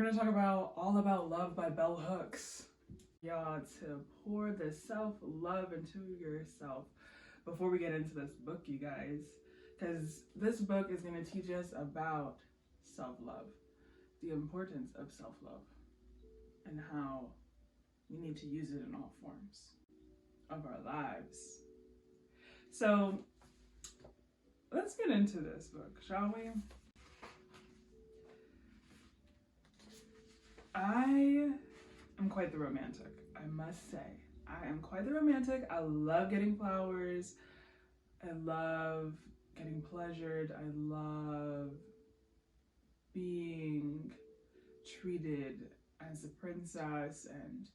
going to talk about All About Love by Bell Hooks. Y'all, to pour the self-love into yourself before we get into this book, you guys, because this book is going to teach us about self-love, the importance of self-love, and how we need to use it in all forms of our lives. So let's get into this book, shall we? I am quite the romantic, I must say. I am quite the romantic. I love getting flowers. I love getting pleasured. I love being treated as a princess and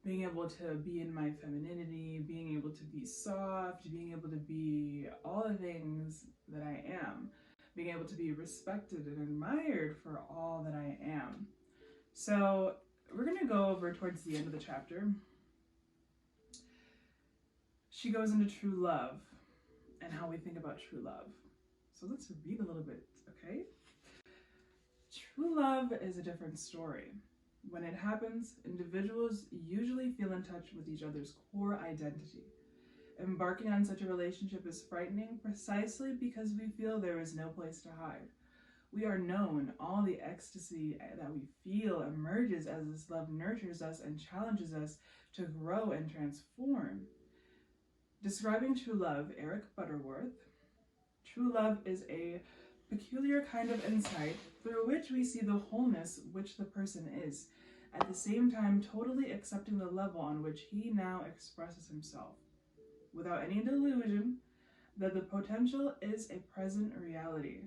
being able to be in my femininity, being able to be soft, being able to be all the things that I am, being able to be respected and admired for all that I am. So we're going to go over towards the end of the chapter. She goes into true love and how we think about true love. So let's read a little bit, okay? True love is a different story. When it happens, individuals usually feel in touch with each other's core identity. Embarking on such a relationship is frightening precisely because we feel there is no place to hide. We are known. All the ecstasy that we feel emerges as this love nurtures us and challenges us to grow and transform. Describing true love, Eric Butterworth, true love is a peculiar kind of insight through which we see the wholeness which the person is, at the same time totally accepting the level on which he now expresses himself, without any delusion that the potential is a present reality.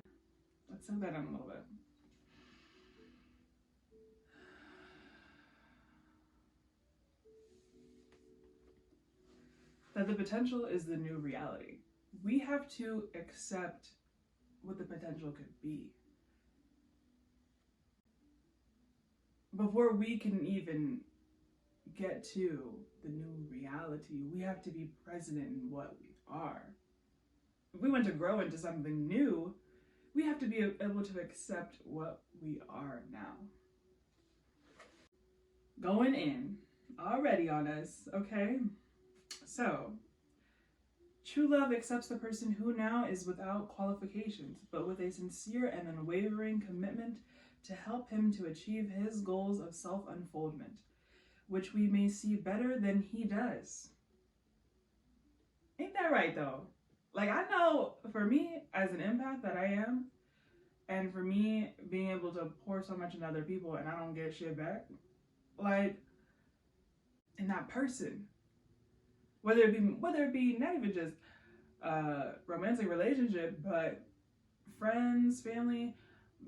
Let's slow that down a little bit. That the potential is the new reality. We have to accept what the potential could be before we can even get to the new reality. We have to be present in what we are. If we want to grow into something new, we have to be able to accept what we are now. Going in already on us, okay? So, true love accepts the person who now is without qualifications, but with a sincere and unwavering commitment to help him to achieve his goals of self-unfoldment, which we may see better than he does. Ain't that right, though? Like, I know for me, as an empath that I am, and for me being able to pour so much into other people and I don't get shit back, like, in that person, whether it be not even just romantic relationship, but friends, family,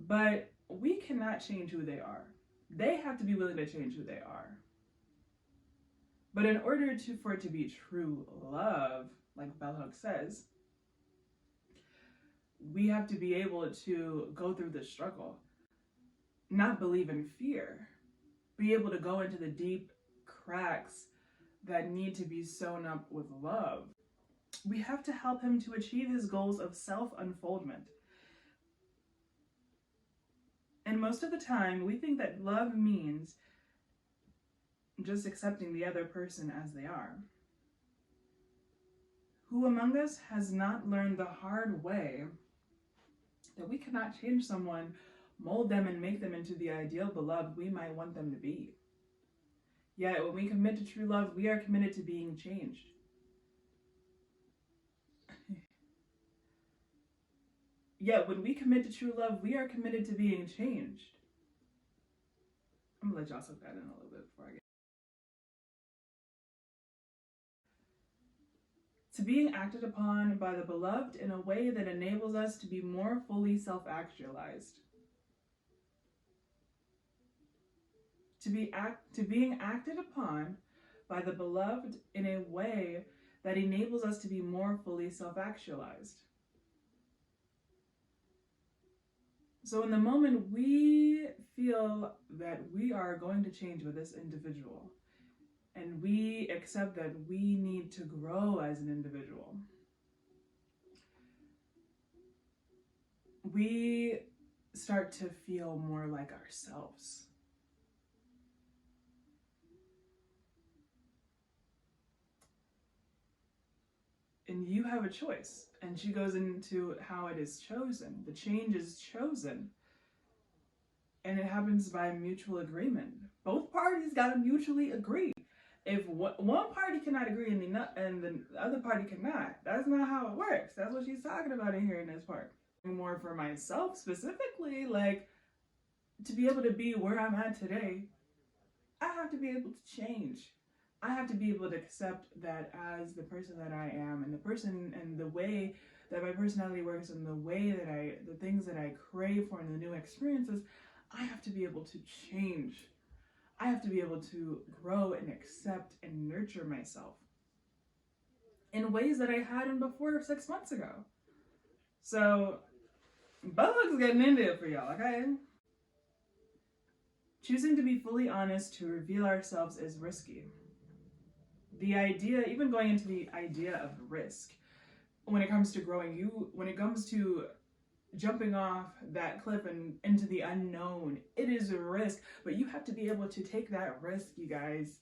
but we cannot change who they are. They have to be willing to change who they are. But in order for it to be true love, like Bell Hooks says, we have to be able to go through the struggle, not believe in fear, be able to go into the deep cracks that need to be sewn up with love. We have to help him to achieve his goals of self-unfoldment. And most of the time, we think that love means just accepting the other person as they are. Who among us has not learned the hard way that we cannot change someone, mold them, and make them into the ideal beloved we might want them to be? Yet when we commit to true love, we are committed to being changed. Yet when we commit to true love, we are committed to being changed. I'm gonna let y'all soak that in a little bit before I get to being acted upon by the beloved in a way that enables us to be more fully self-actualized. To being acted upon by the beloved in a way that enables us to be more fully self-actualized. So in the moment we feel that we are going to change with this individual, and we accept that we need to grow as an individual, we start to feel more like ourselves. And you have a choice. And she goes into how it is chosen. The change is chosen. And it happens by mutual agreement. Both parties got to mutually agree. If one party cannot agree and the other party cannot, that's not how it works. That's what she's talking about in here in this part. More for myself specifically, like, to be able to be where I'm at today, I have to be able to change. I have to be able to accept that as the person that I am, and the person and the way that my personality works, and the way that the things that I crave for and the new experiences, I have to be able to change. I have to be able to grow and accept and nurture myself in ways that I hadn't before 6 months ago. So, Bug's getting into it for y'all, okay? Choosing to be fully honest to reveal ourselves is risky. The idea, even going into the idea of risk, when it comes to growing, when it comes to jumping off that cliff and into the unknown, it is a risk, but you have to be able to take that risk, you guys.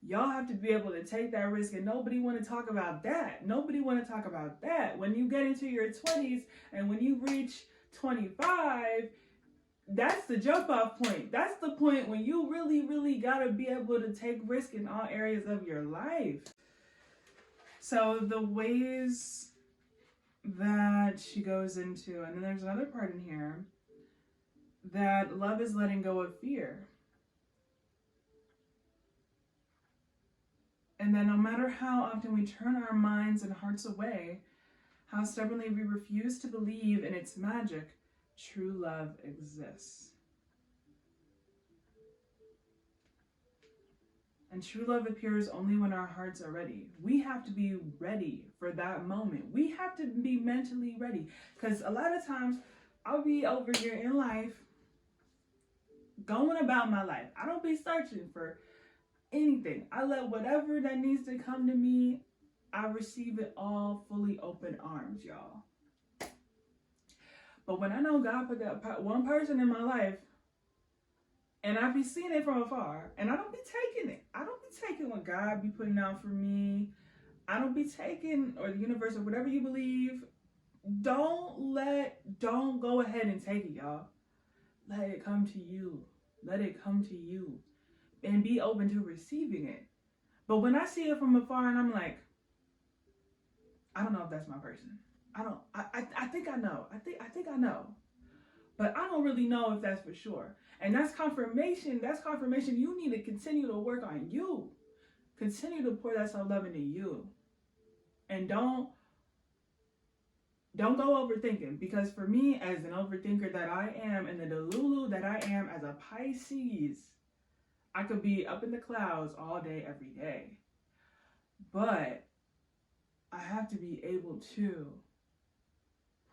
Y'all have to be able to take that risk, and nobody want to talk about that. Nobody want to talk about that. When you get into your 20s and when you reach 25, that's the jump off point. That's the point when you really, really got to be able to take risk in all areas of your life. So the ways that she goes into, and then there's another part in here, that love is letting go of fear. And that no matter how often we turn our minds and hearts away, how stubbornly we refuse to believe in its magic, true love exists. And true love appears only when our hearts are ready. We have to be ready for that moment. We have to be mentally ready. Because a lot of times, I'll be over here in life, going about my life. I don't be searching for anything. I let whatever that needs to come to me, I receive it all fully open arms, y'all. But when I know God put that one person in my life, and I be seeing it from afar, and I don't be taking it. I don't be taking what God be putting out for me. I don't be taking, or the universe, or whatever you believe. Don't go ahead and take it, y'all. Let it come to you. Let it come to you. And be open to receiving it. But when I see it from afar and I'm like, I don't know if that's my person. I think I know. I think I know. But I don't really know if that's for sure. And that's confirmation. That's confirmation. You need to continue to work on you. Continue to pour that self-love into you. And don't go overthinking. Because for me, as an overthinker that I am, and the Delulu that I am as a Pisces, I could be up in the clouds all day, every day. But I have to be able to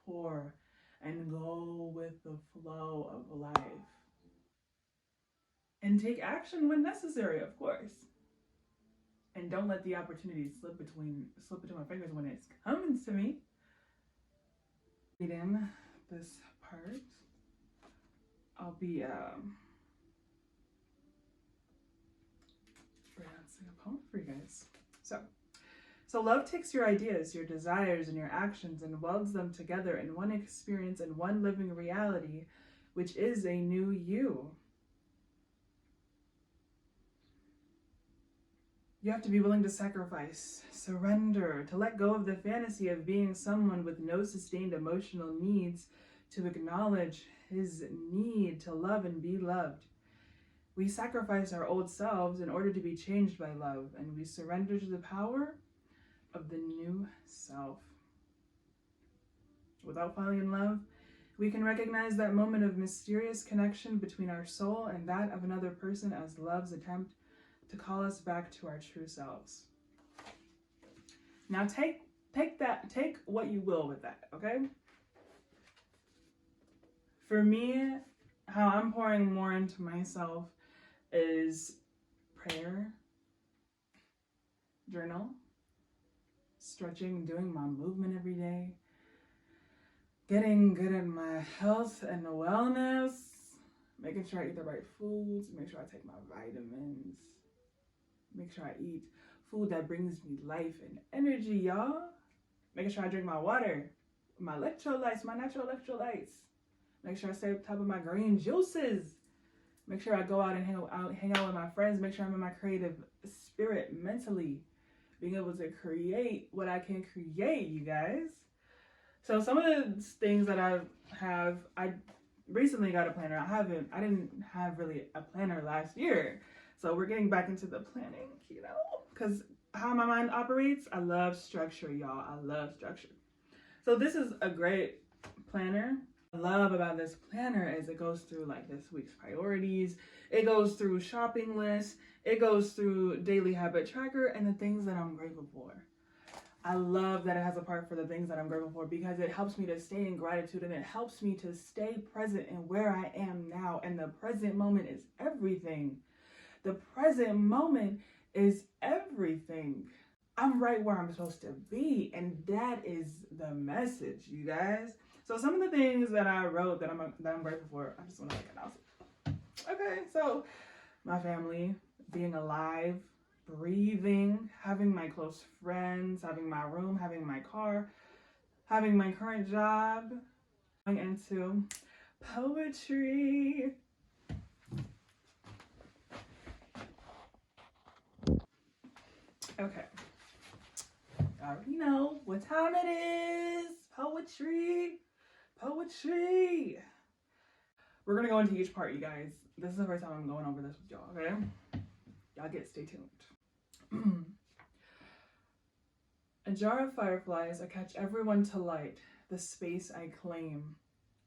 pour and go with the flow of life. And take action when necessary, of course. And don't let the opportunity slip between my fingers when it's coming to me. In this part, I'll be pronouncing a poem for you guys. So love takes your ideas, your desires, and your actions and welds them together in one experience and one living reality, which is a new you. You have to be willing to sacrifice, surrender, to let go of the fantasy of being someone with no sustained emotional needs, to acknowledge his need to love and be loved. We sacrifice our old selves in order to be changed by love, and we surrender to the power of the new self. Without falling in love, we can recognize that moment of mysterious connection between our soul and that of another person as love's attempt to call us back to our true selves. Now take what you will with that, okay? For me, how I'm pouring more into myself is prayer, journal, stretching, doing my movement every day, getting good at my health and wellness, making sure I eat the right foods, make sure I take my vitamins, make sure I eat food that brings me life and energy, y'all. Making sure I drink my water, my electrolytes, my natural electrolytes. Make sure I stay up top of my green juices. Make sure I go out and hang out with my friends. Make sure I'm in my creative spirit mentally. Being able to create what I can create, you guys. So some of the things that I recently got a planner. I didn't have really a planner last year. So we're getting back into the planning, you know, because how my mind operates, I love structure, y'all. I love structure. So this is a great planner. What I love about this planner is it goes through like this week's priorities. It goes through shopping lists. It goes through daily habit tracker and the things that I'm grateful for. I love that it has a part for the things that I'm grateful for because it helps me to stay in gratitude and it helps me to stay present in where I am now. And the present moment is everything. The present moment is everything. I'm right where I'm supposed to be. And that is the message, you guys. So some of the things that I wrote that I'm grateful for, I just want to announce it. Okay, so my family, being alive, breathing, having my close friends, having my room, having my car, having my current job, going into poetry. Okay. I already know what time it is. Poetry. Poetry. We're going to go into each part, you guys. This is the first time I'm going over this with y'all, okay? Y'all stay tuned. A jar of fireflies, I catch everyone to light, the space I claim.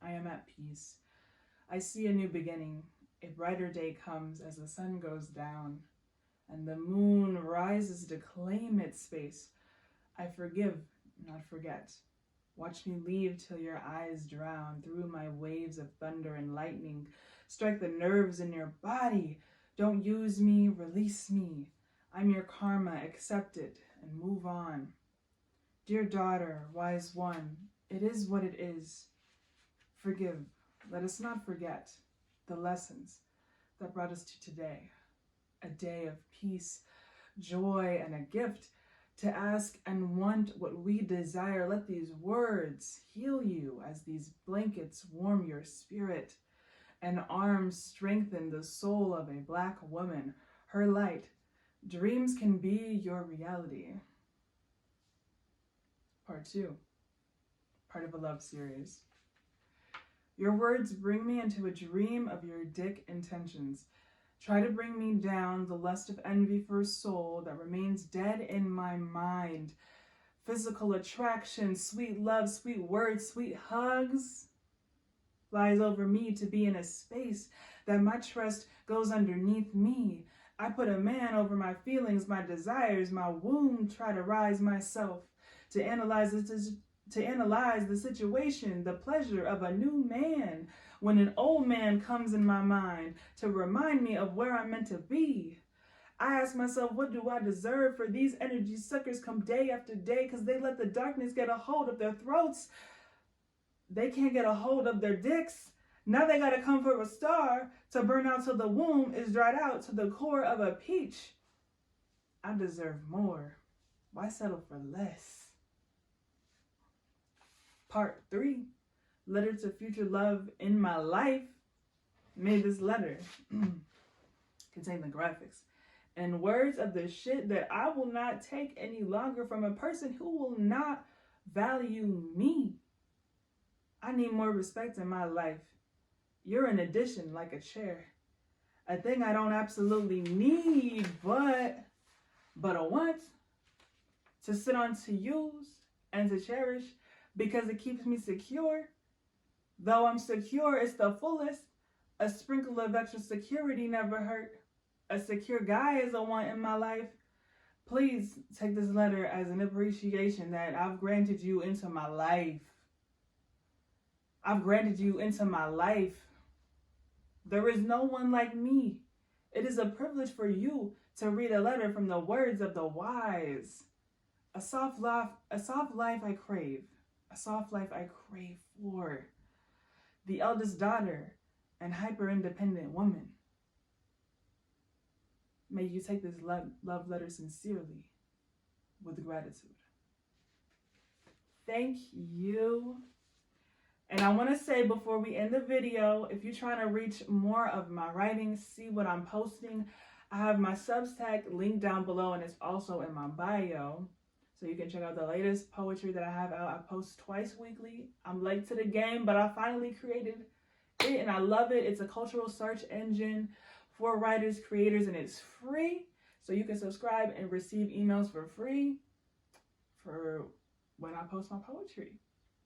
I am at peace. I see a new beginning. A brighter day comes as the sun goes down, and the moon rises to claim its space. I forgive, not forget. Watch me leave till your eyes drown through my waves of thunder and lightning. Strike the nerves in your body. Don't use me, release me. I'm your karma, accept it and move on. Dear daughter, wise one, it is what it is. Forgive, let us not forget the lessons that brought us to today. A day of peace, joy, and a gift to ask and want what we desire. Let these words heal you as these blankets warm your spirit and arms strengthen the soul of a Black woman. Her light, dreams can be your reality. Part 2, part of a love series. Your words bring me into a dream of your dick intentions. Try to bring me down the lust of envy for a soul that remains dead in my mind. Physical attraction, sweet love, sweet words, sweet hugs flies over me to be in a space that my trust goes underneath me. I put a man over my feelings, my desires, my womb, try to rise myself to analyze the situation, the pleasure of a new man, when an old man comes in my mind to remind me of where I'm meant to be. I ask myself, what do I deserve for these energy suckers come day after day because they let the darkness get a hold of their throats. They can't get a hold of their dicks. Now they gotta come for a star to burn out till the womb is dried out to the core of a peach. I deserve more. Why settle for less? Part 3, letter to future love in my life. May this letter contain the graphics and words of the shit that I will not take any longer from a person who will not value me. I need more respect in my life. You're an addition like a chair. A thing I don't absolutely need, but I want to sit on, to use, and to cherish because it keeps me secure. Though I'm secure, it's the fullest. A sprinkle of extra security never hurt. A secure guy is a want in my life. Please take this letter as an appreciation that I've granted you into my life. I've granted you into my life. There is no one like me. It is a privilege for you to read a letter from the words of the wise. A soft life I crave. A soft life I crave for. The eldest daughter and hyper-independent woman. May you take this love letter sincerely with gratitude. thank you. And I want to say before we end the video, if you're trying to reach more of my writing, see what I'm posting, I have my Substack link down below, and it's also in my bio. So you can check out the latest poetry that I have out. I post twice weekly. I'm late to the game, but I finally created it and I love it. It's a cultural search engine for writers, creators, and it's free. So you can subscribe and receive emails for free for when I post my poetry.